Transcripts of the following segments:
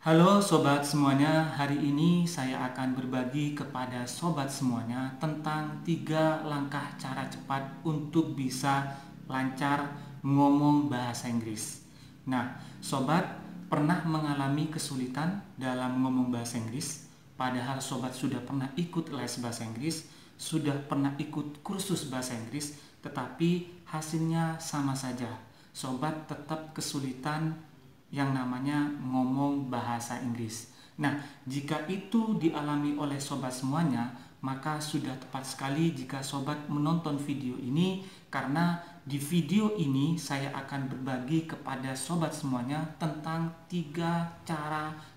Halo sobat semuanya, hari ini saya akan berbagi kepada sobat semuanya tentang 3 langkah cara cepat untuk bisa lancar ngomong bahasa Inggris. Nah, sobat pernah mengalami kesulitan dalam ngomong bahasa Inggris? Padahal sobat sudah pernah ikut les bahasa Inggris, sudah pernah ikut kursus bahasa Inggris, tetapi hasilnya sama saja. Sobat tetap kesulitan yang namanya ngomong bahasa Inggris. Nah, jika itu dialami oleh sobat semuanya, maka sudah tepat sekali jika sobat menonton video ini, karena di video ini saya akan berbagi kepada sobat semuanya tentang 3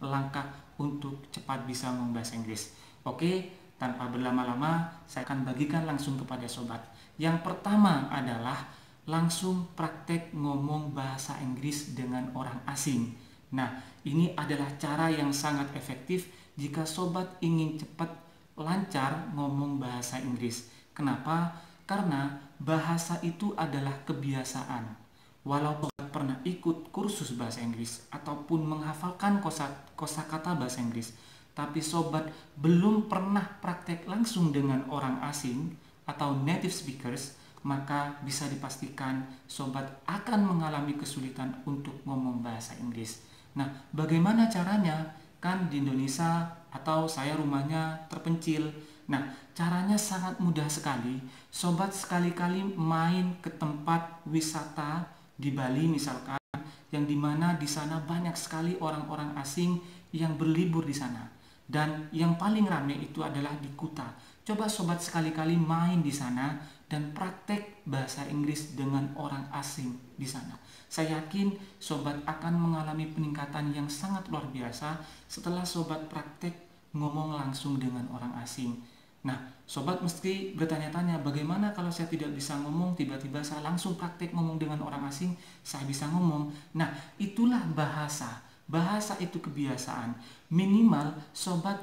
langkah untuk cepat bisa ngomong bahasa Inggris. Oke, tanpa berlama-lama saya akan bagikan langsung kepada sobat. Yang pertama adalah langsung praktek ngomong bahasa Inggris dengan orang asing. Nah, ini adalah cara yang sangat efektif jika sobat ingin cepat lancar ngomong bahasa Inggris. Kenapa? Karena bahasa itu adalah kebiasaan. Walau sobat pernah ikut kursus bahasa Inggris ataupun menghafalkan kosakata bahasa Inggris, tapi sobat belum pernah praktek langsung dengan orang asing atau native speakers, maka bisa dipastikan sobat akan mengalami kesulitan untuk ngomong bahasa Inggris. Nah, bagaimana caranya? Kan di Indonesia atau saya rumahnya terpencil. Nah, caranya sangat mudah sekali. Sobat sekali-kali main ke tempat wisata di Bali misalkan, yang dimana di sana banyak sekali orang-orang asing yang berlibur di sana. Dan yang paling ramai itu adalah di Kuta. Coba sobat sekali-kali main di sana dan praktek bahasa Inggris dengan orang asing di sana. Saya yakin sobat akan mengalami peningkatan yang sangat luar biasa setelah sobat praktek ngomong langsung dengan orang asing. Nah, sobat mesti bertanya-tanya, bagaimana kalau saya tidak bisa ngomong, tiba-tiba saya langsung praktek ngomong dengan orang asing, saya bisa ngomong. Nah, itulah bahasa. Bahasa itu kebiasaan. Minimal sobat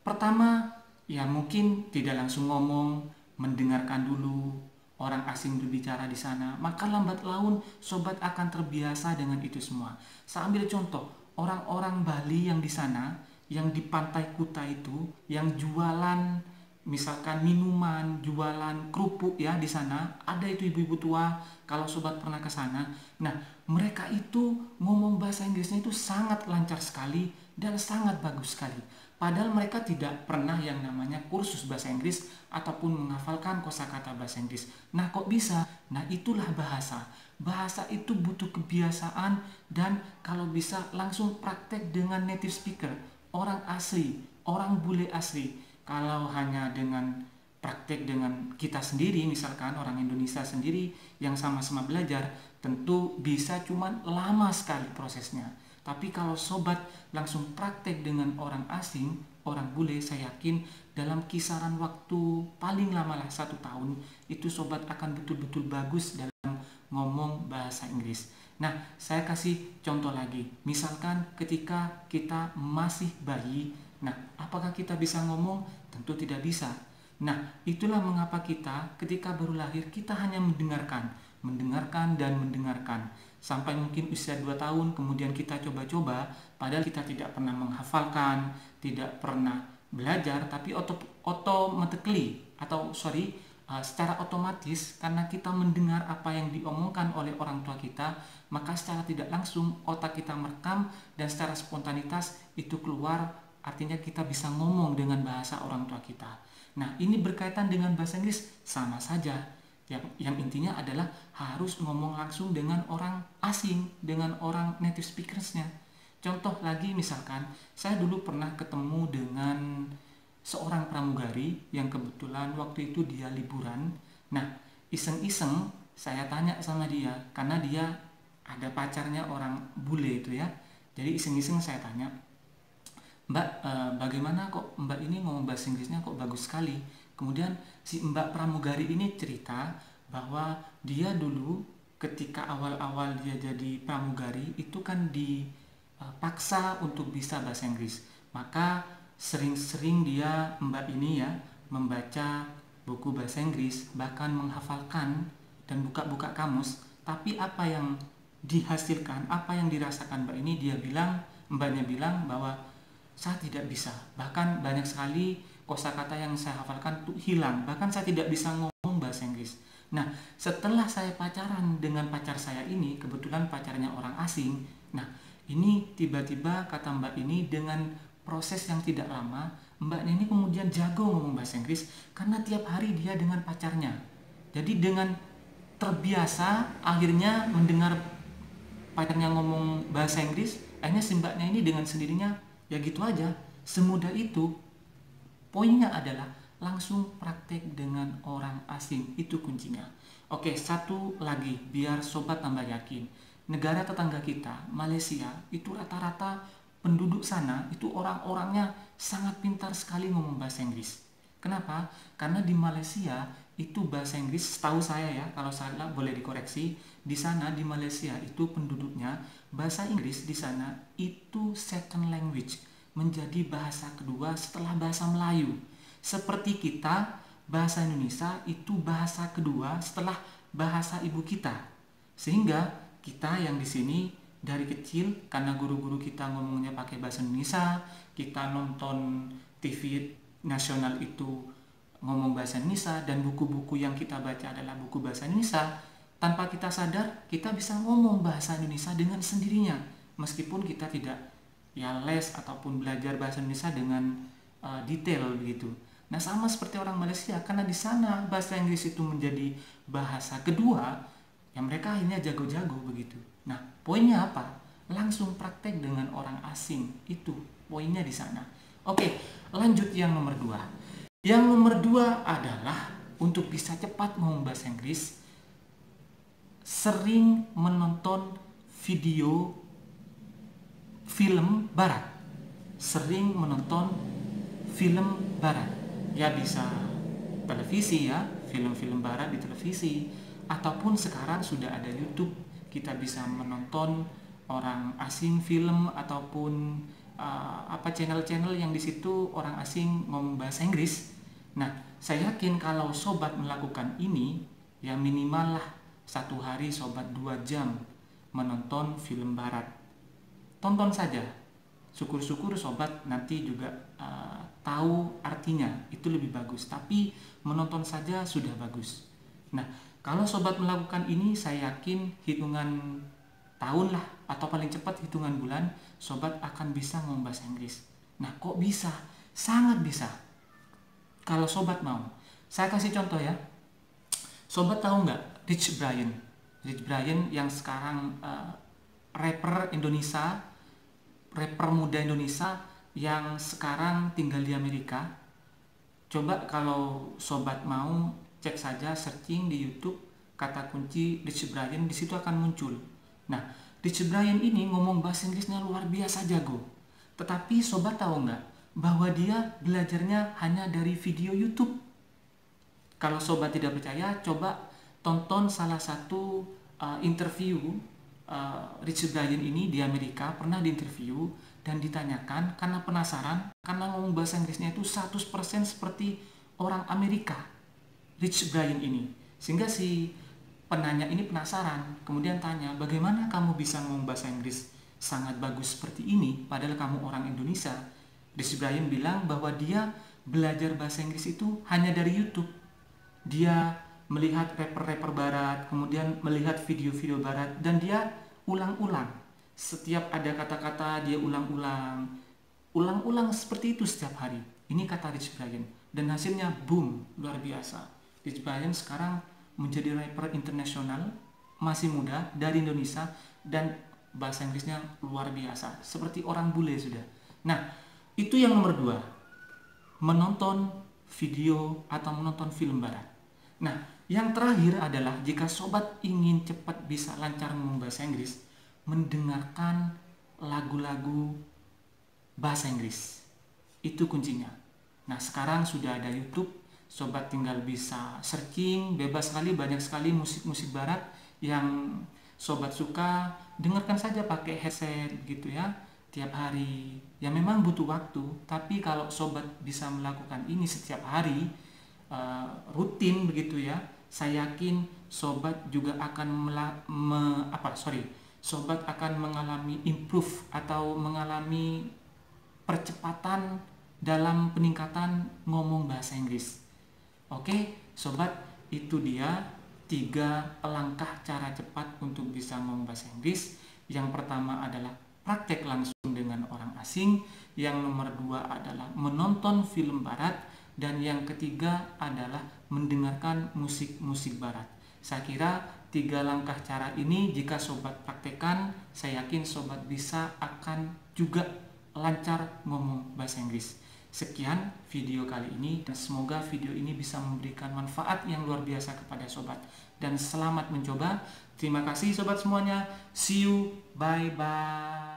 pertama ya mungkin tidak langsung ngomong, mendengarkan dulu orang asing berbicara di sana, maka lambat laun sobat akan terbiasa dengan itu semua. Saya ambil contoh orang-orang Bali yang di sana, yang di pantai Kuta itu, yang jualan misalkan minuman, jualan kerupuk ya di sana, ada itu ibu-ibu tua kalau sobat pernah ke sana. Nah, mereka itu ngomong bahasa Inggrisnya itu sangat lancar sekali dan sangat bagus sekali. Padahal mereka tidak pernah yang namanya kursus bahasa Inggris ataupun menghafalkan kosakata bahasa Inggris. Nah, kok bisa? Nah, itulah bahasa. Bahasa itu butuh kebiasaan dan kalau bisa langsung praktek dengan native speaker, orang asli, orang bule asli. Kalau hanya dengan praktek dengan kita sendiri, misalkan orang Indonesia sendiri yang sama-sama belajar, tentu bisa cuman lama sekali prosesnya. Tapi kalau sobat langsung praktek dengan orang asing, orang bule, saya yakin dalam kisaran waktu paling lama lah 1 tahun, itu sobat akan betul-betul bagus dalam ngomong bahasa Inggris. Nah, saya kasih contoh lagi. Misalkan ketika kita masih bayi, nah, apakah kita bisa ngomong? Tentu tidak bisa. Nah, itulah mengapa kita ketika baru lahir, kita hanya mendengarkan dan mendengarkan. Sampai mungkin usia 2 tahun, kemudian kita coba-coba, padahal kita tidak pernah menghafalkan, tidak pernah belajar, tapi secara otomatis, karena kita mendengar apa yang diomongkan oleh orang tua kita, maka secara tidak langsung otak kita merekam dan secara spontanitas itu keluar, artinya kita bisa ngomong dengan bahasa orang tua kita. Nah, ini berkaitan dengan bahasa Inggris, sama saja. Yang intinya adalah harus ngomong langsung dengan orang asing, dengan orang native speakersnya. Contoh lagi misalkan, saya dulu pernah ketemu dengan seorang pramugari yang kebetulan waktu itu dia liburan. Nah, iseng-iseng saya tanya sama dia, karena dia ada pacarnya orang bule itu ya. Jadi iseng-iseng saya tanya, Mbak, bagaimana kok Mbak ini ngomong bahasa Inggrisnya kok bagus sekali? Kemudian si Mbak pramugari ini cerita bahwa dia dulu ketika awal-awal dia jadi pramugari itu kan dipaksa untuk bisa bahasa Inggris. Maka sering-sering dia Mbak ini ya membaca buku bahasa Inggris, bahkan menghafalkan dan buka-buka kamus. Tapi apa yang dihasilkan, apa yang dirasakan Mbak ini, dia bilang Mbaknya bilang bahwa saya tidak bisa, bahkan banyak sekali kosakata yang saya hafalkan tuh hilang, bahkan saya tidak bisa ngomong bahasa Inggris. Nah, setelah saya pacaran dengan pacar saya ini, kebetulan pacarnya orang asing. Nah, ini tiba-tiba kata Mbak ini dengan proses yang tidak lama, Mbaknya ini kemudian jago ngomong bahasa Inggris karena tiap hari dia dengan pacarnya. Jadi dengan terbiasa akhirnya mendengar pacarnya ngomong bahasa Inggris, akhirnya si Mbaknya ini dengan sendirinya ya gitu aja, semudah itu. Poinnya adalah langsung praktek dengan orang asing, itu kuncinya. Oke, satu lagi biar sobat tambah yakin. Negara tetangga kita, Malaysia, itu rata-rata penduduk sana itu orang-orangnya sangat pintar sekali ngomong bahasa Inggris. Kenapa? Karena di Malaysia itu bahasa Inggris, setahu saya ya, kalau salah boleh dikoreksi. Di sana di Malaysia itu penduduknya bahasa Inggris di sana itu second language, menjadi bahasa kedua setelah bahasa Melayu. Seperti kita, bahasa Indonesia itu bahasa kedua setelah bahasa ibu kita. Sehingga kita yang di sini dari kecil, karena guru-guru kita ngomongnya pakai bahasa Indonesia, kita nonton TV nasional itu ngomong bahasa Indonesia, dan buku-buku yang kita baca adalah buku bahasa Indonesia. Tanpa kita sadar, kita bisa ngomong bahasa Indonesia dengan sendirinya, meskipun kita tidak ya les ataupun belajar bahasa Indonesia dengan detail begitu. Nah, sama seperti orang Malaysia, karena di sana bahasa Inggris itu menjadi bahasa kedua, ya mereka akhirnya jago-jago begitu. Nah, poinnya apa? Langsung praktek dengan orang asing, itu poinnya di sana. Oke, lanjut yang nomor 2. Yang nomor 2 adalah untuk bisa cepat ngomong bahasa Inggris, sering menonton video film barat. Sering menonton film barat. Ya bisa televisi ya, film-film barat di televisi, ataupun sekarang sudah ada YouTube, kita bisa menonton orang asing film ataupun channel-channel yang di situ orang asing ngomong bahasa Inggris. Nah, saya yakin kalau sobat melakukan ini, ya minimal lah satu hari sobat 2 jam menonton film barat. Tonton saja, syukur-syukur sobat nanti juga tahu artinya, itu lebih bagus. Tapi menonton saja sudah bagus. Nah, kalau sobat melakukan ini, saya yakin hitungan tahun lah, atau paling cepat hitungan bulan, sobat akan bisa ngomong bahasa Inggris. Nah, kok bisa? Sangat bisa. Kalau sobat mau. Saya kasih contoh ya. Sobat tahu nggak Rich Brian? Rich Brian yang sekarang rapper Indonesia, rapper muda Indonesia yang sekarang tinggal di Amerika. Coba kalau sobat mau, cek saja, searching di YouTube kata kunci Rich Brian, di situ akan muncul. Nah, Rich Brian ini ngomong bahasa Inggrisnya luar biasa jago. Tetapi sobat tahu nggak bahwa dia belajarnya hanya dari video YouTube? Kalau sobat tidak percaya, coba tonton salah satu interview Rich Brian ini di Amerika, pernah diinterview dan ditanyakan karena penasaran, karena ngomong bahasa Inggrisnya itu 100% seperti orang Amerika, Rich Brian ini. Sehingga si penanya ini penasaran, kemudian tanya, bagaimana kamu bisa ngomong bahasa Inggris sangat bagus seperti ini padahal kamu orang Indonesia? Rich Brian bilang bahwa dia belajar bahasa Inggris itu hanya dari YouTube. Dia melihat rapper-rapper barat, kemudian melihat video-video barat, dan dia ulang-ulang. Setiap ada kata-kata dia ulang-ulang seperti itu setiap hari. Ini kata Rich Brian, dan hasilnya boom, luar biasa. Rich Brian sekarang menjadi rapper internasional, masih muda, dari Indonesia, dan bahasa Inggrisnya luar biasa, seperti orang bule sudah. Nah, itu yang nomor 2, menonton video atau menonton film barat. Nah, yang terakhir adalah jika sobat ingin cepat bisa lancar ngomong bahasa Inggris, mendengarkan lagu-lagu bahasa Inggris. Itu kuncinya. Nah, sekarang sudah ada YouTube, sobat tinggal bisa searching, bebas sekali, banyak sekali musik-musik barat yang sobat suka, dengarkan saja pakai headset gitu ya, tiap hari. Ya memang butuh waktu, tapi kalau sobat bisa melakukan ini setiap hari, rutin begitu ya, saya yakin sobat juga akan sobat akan mengalami improve atau mengalami percepatan dalam peningkatan ngomong bahasa Inggris. Oke, sobat, itu dia 3 langkah cara cepat untuk bisa ngomong bahasa Inggris. Yang pertama adalah praktek langsung dengan orang asing, yang nomor 2 adalah menonton film barat, dan yang ketiga adalah mendengarkan musik-musik barat. Saya kira 3 langkah cara ini jika sobat praktekkan, saya yakin sobat bisa akan juga lancar ngomong bahasa Inggris. Sekian video kali ini, dan semoga video ini bisa memberikan manfaat yang luar biasa kepada sobat. Dan selamat mencoba. Terima kasih sobat semuanya. See you. Bye bye.